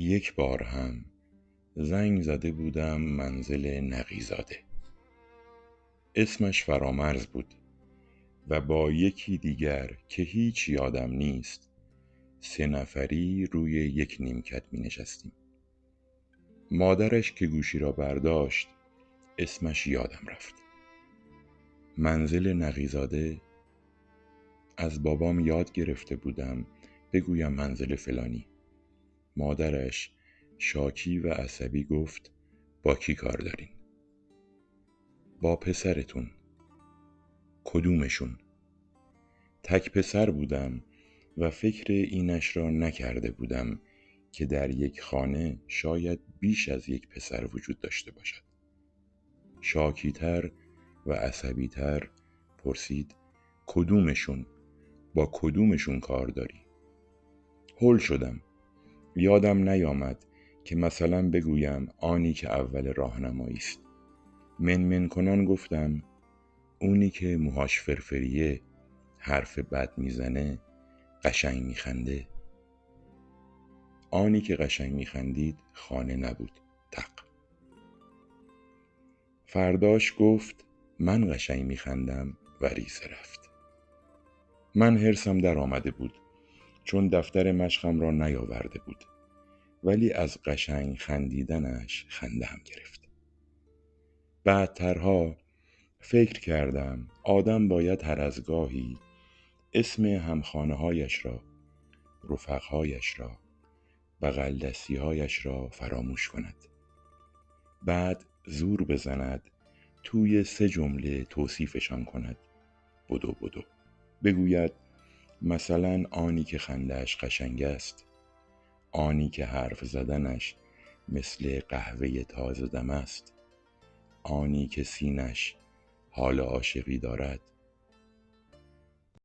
یک بار هم زنگ زده بودم منزل نقیزاده. اسمش فرامرز بود و با یکی دیگر که هیچ یادم نیست 3 نفری روی یک نیمکت می نشستیم. مادرش که گوشی را برداشت اسمش یادم رفت. منزل نقیزاده. از بابام یاد گرفته بودم بگویم منزل فلانی. مادرش شاکی و عصبی گفت با کی کار دارین؟ با پسرتون. کدومشون؟ تک پسر بودم و فکر اینش را نکرده بودم که در یک خانه شاید بیش از یک پسر وجود داشته باشد. شاکی‌تر و عصبی‌تر پرسید کدومشون؟ با کدومشون کار داری؟ هول شدم. یادم نیامد که مثلا بگویم آنی که اول راهنمایی است. منمن کنان گفتم اونی که موهاش فرفریه، حرف بد میزنه، قشنگ میخنده. آنی که قشنگ میخندید خانه نبود. تق. فرداش گفت من قشنگ میخندم و ریزه رفت. من حرصم در آمده بود چون دفتر مشقم را نیاورده بود، ولی از قشنگ خندیدنش خنده هم گرفت. بعدترها فکر کردم آدم باید هر از گاهی اسم همخانه هایش را، رفقهایش را، بغل دستی هایش را فراموش کند. بعد زور بزند توی 3 جمله توصیفشان کند. بدو بدو. بگوید مثلا آنی که خنده‌اش قشنگ است، آنی که حرف زدنش مثل قهوه تازه دم است، آنی که سینش حال عاشقی دارد،